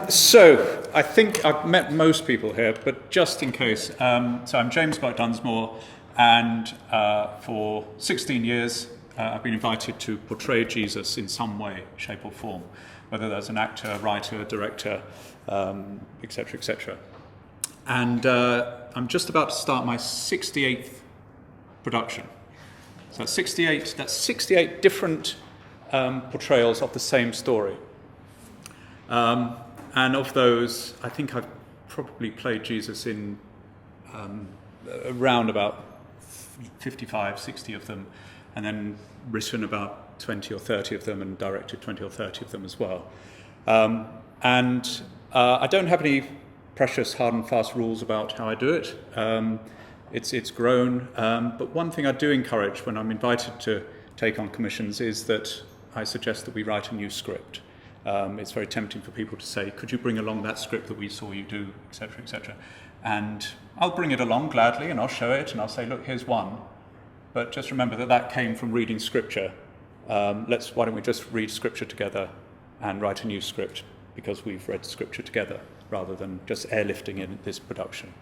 So I think I've met most people here, but just in case, so I'm James Burke Dunsmore, and for 16 years I've been invited to portray Jesus in some way, shape or form, whether that's an actor, writer, director, etc., etc. And I'm just about to start my 68th production. So that's 68 different portrayals of the same story. And of those, I think I've probably played Jesus in around about 55, 60 of them, and then written about 20 or 30 of them and directed 20 or 30 of them as well. And I don't have any precious hard and fast rules about how I do it. It's grown, but one thing I do encourage when I'm invited to take on commissions is that I suggest that we write a new script. It's very tempting for people to say, could you bring along that script that we saw you do, etc., etc. And I'll bring it along gladly and I'll show it and I'll say, look, here's one. But just remember that came from reading scripture. Why don't we just read scripture together and write a new script because we've read scripture together rather than just airlifting in this production.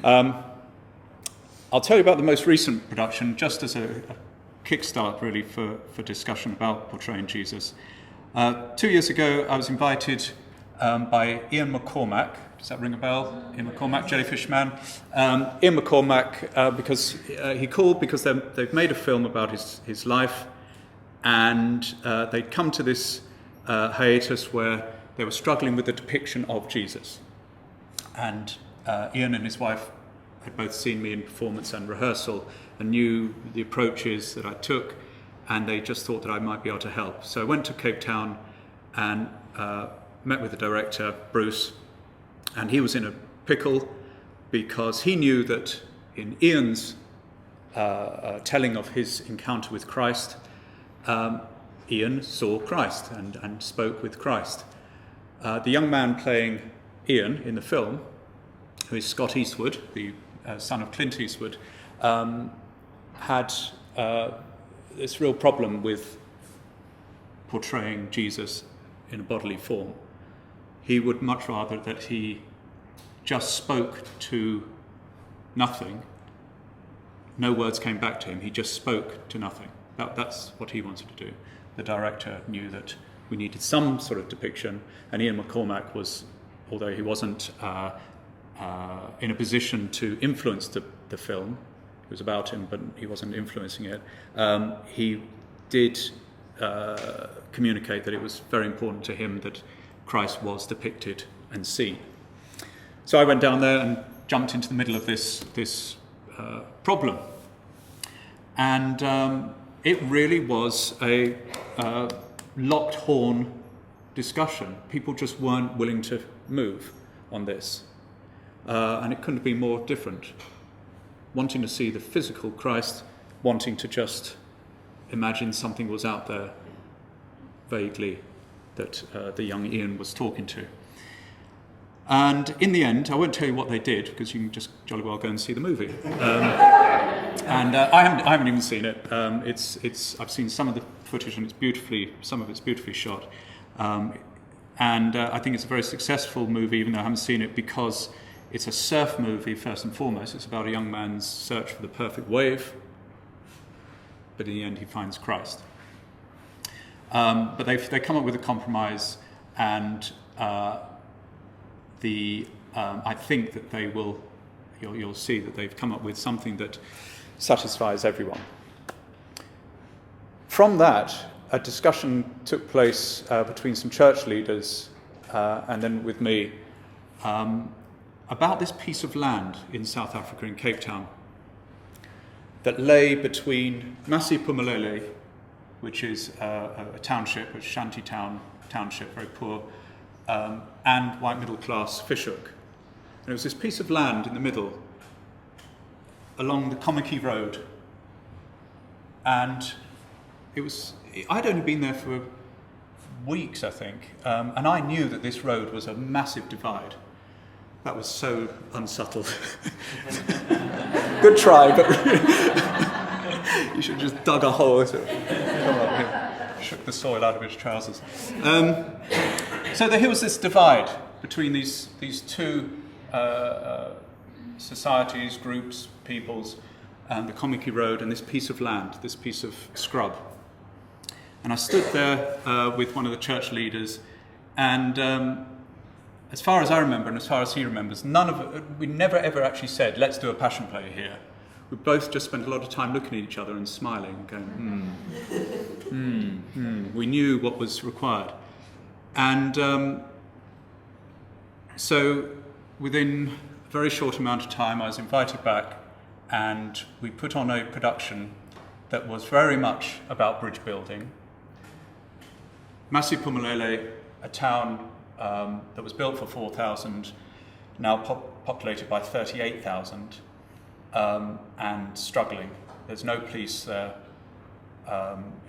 I'll tell you about the most recent production just as a kickstart really for discussion about portraying Jesus. 2 years ago, I was invited by Ian McCormack. Does that ring a bell? Ian McCormack, Jellyfish Man. Ian McCormack, because he called because they've made a film about his life, and they'd come to this hiatus where they were struggling with the depiction of Jesus. And Ian and his wife had both seen me in performance and rehearsal and knew the approaches that I took, and they just thought that I might be able to help. So I went to Cape Town and met with the director, Bruce, and he was in a pickle because he knew that in Ian's telling of his encounter with Christ, Ian saw Christ and spoke with Christ. The young man playing Ian in the film, who is Scott Eastwood, the son of Clint Eastwood, had this real problem with portraying Jesus in a bodily form. He would much rather that he just spoke to nothing. No words came back to him. He just spoke to nothing. That's what he wanted to do. The director knew that we needed some sort of depiction, and Ian McCormack was, although he wasn't in a position to influence the film, it was about him, but he wasn't influencing it. He did communicate that it was very important to him that Christ was depicted and seen. So I went down there and jumped into the middle of this problem. And it really was a locked horn discussion. People just weren't willing to move on this. And it couldn't be more different. Wanting to see the physical Christ, wanting to just imagine something was out there vaguely that the young Ian was talking to. And in the end, I won't tell you what they did because you can just jolly well go and see the movie. And I haven't even seen it. I've seen some of the footage and some of it's beautifully shot. And I think it's a very successful movie, even though I haven't seen it, because it's a surf movie, first and foremost. It's about a young man's search for the perfect wave, but in the end he finds Christ. But they come up with a compromise, and I think that they will, you'll see that they've come up with something that satisfies everyone. From that, a discussion took place between some church leaders and then with me, about this piece of land in South Africa, in Cape Town, that lay between Masipumalele, which is a township, a shanty township, very poor, and white middle class Fishhook. And it was this piece of land in the middle, along the Kommetjie Road. And I'd only been there for weeks, I think, and I knew that this road was a massive divide. That was so unsubtle. Good try, but you should have just dug a hole. Shook the soil out of his trousers. So here was this divide between these two societies, groups, peoples, and the Komiki Road and this piece of land, this piece of scrub. And I stood there with one of the church leaders, and as far as I remember, and as far as he remembers, we never ever actually said, let's do a passion play here. We both just spent a lot of time looking at each other and smiling and going, We knew what was required. And so within a very short amount of time, I was invited back, and we put on a production that was very much about bridge building. Masipumalele, a town that was built for 4,000, now populated by 38,000, and struggling. There's no police there.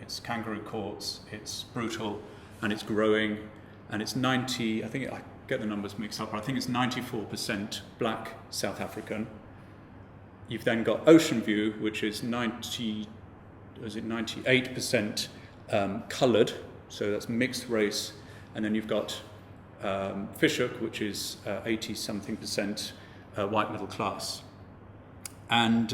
It's kangaroo courts, it's brutal, and it's growing, and it's I get the numbers mixed up, but I think it's 94% black South African. You've then got Ocean View, which is 98% coloured, so that's mixed race, and then you've got Fishhook, which is 80-something% white middle class. And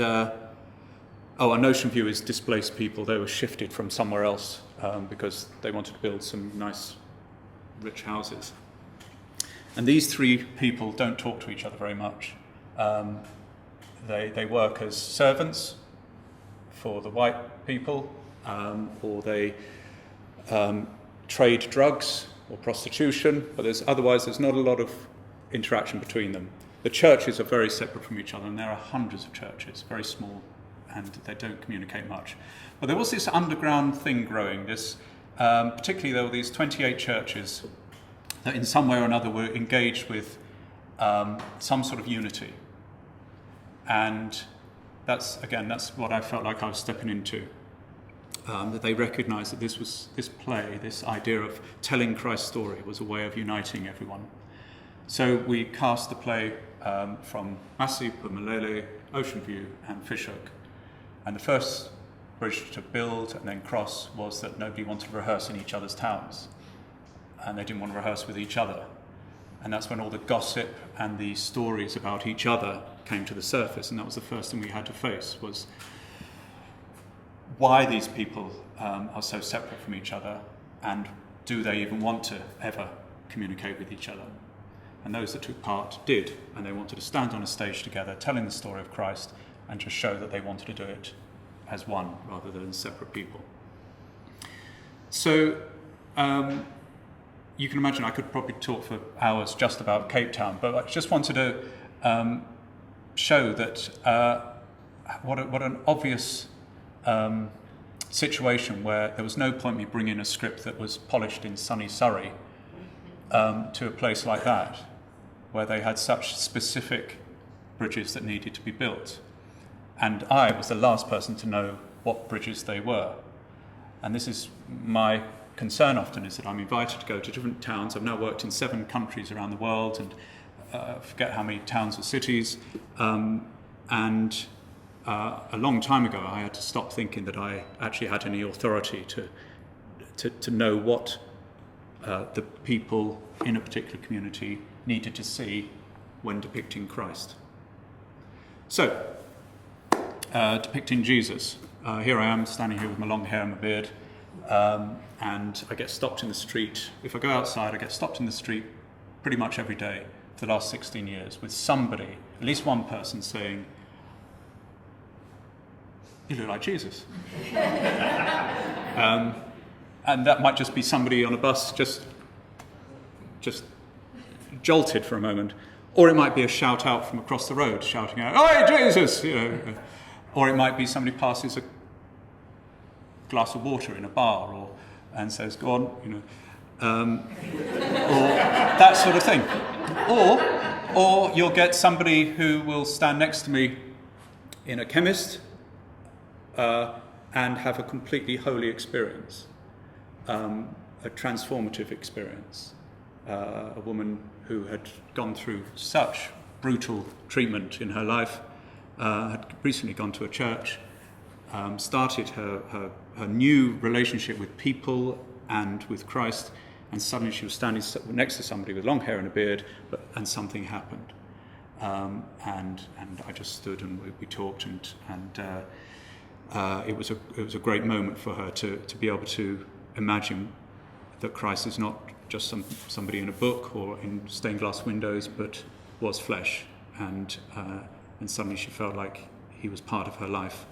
Ocean View is displaced people. They were shifted from somewhere else because they wanted to build some nice, rich houses. And these three people don't talk to each other very much. They work as servants for the white people, or they trade drugs or prostitution, but there's not a lot of interaction between them. The churches are very separate from each other, and there are hundreds of churches, very small, and they don't communicate much. But there was this underground thing growing. Particularly there were these 28 churches that in some way or another were engaged with some sort of unity. And that's what I felt like I was stepping into. That they recognised that this play, this idea of telling Christ's story, was a way of uniting everyone. So we cast the play from Masipumalele, Ocean View, and Fishhook. And the first bridge to build and then cross was that nobody wanted to rehearse in each other's towns. And they didn't want to rehearse with each other. And that's when all the gossip and the stories about each other came to the surface. And that was the first thing we had to face, was why these people are so separate from each other, and do they even want to ever communicate with each other? And those that took part did, and they wanted to stand on a stage together telling the story of Christ and just show that they wanted to do it as one rather than separate people. So you can imagine I could probably talk for hours just about Cape Town, but I just wanted to show that what an obvious situation, where there was no point me bringing a script that was polished in sunny Surrey to a place like that, where they had such specific bridges that needed to be built. And I was the last person to know what bridges they were. And this is my concern often, is that I'm invited to go to different towns. I've now worked in 7 countries around the world, and I forget how many towns or cities. A long time ago, I had to stop thinking that I actually had any authority to know what the people in a particular community needed to see when depicting Christ. So, depicting Jesus. Here I am, standing here with my long hair and my beard, and I get stopped in the street. If I go outside, I get stopped in the street pretty much every day for the last 16 years with somebody, at least one person, saying, "You look like Jesus." And that might just be somebody on a bus just jolted for a moment, or it might be a shout out from across the road, shouting out, "Oi, Jesus!" Or it might be somebody passes a glass of water in a bar, and says, "Go on," or that sort of thing. Or you'll get somebody who will stand next to me in a chemist and have a completely holy experience, a transformative experience. A woman who had gone through such brutal treatment in her life, had recently gone to a church, started her new relationship with people and with Christ, and suddenly she was standing next to somebody with long hair and a beard, and something happened. And I just stood and we talked, and it was a great moment for her to be able to imagine that Christ is not just somebody in a book or in stained glass windows, but was flesh, and suddenly she felt like he was part of her life.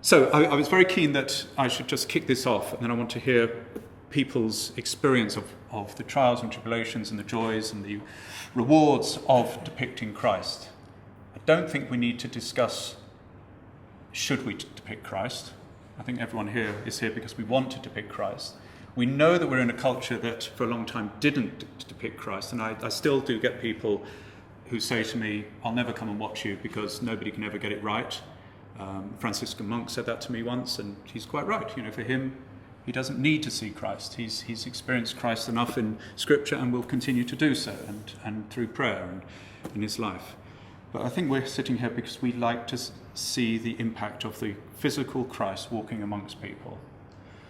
So I was very keen that I should just kick this off, and then I want to hear people's experience of the trials and tribulations and the joys and the rewards of depicting Christ. I don't think we need to discuss, should we depict Christ? I think everyone here is here because we want to depict Christ. We know that we're in a culture that for a long time didn't depict Christ, and I still do get people who say to me, I'll never come and watch you because nobody can ever get it right. Franciscan monk said that to me once, and he's quite right. For him, he doesn't need to see Christ. He's experienced Christ enough in Scripture and will continue to do so, and through prayer and in his life. But I think we're sitting here because we like to see the impact of the physical Christ walking amongst people.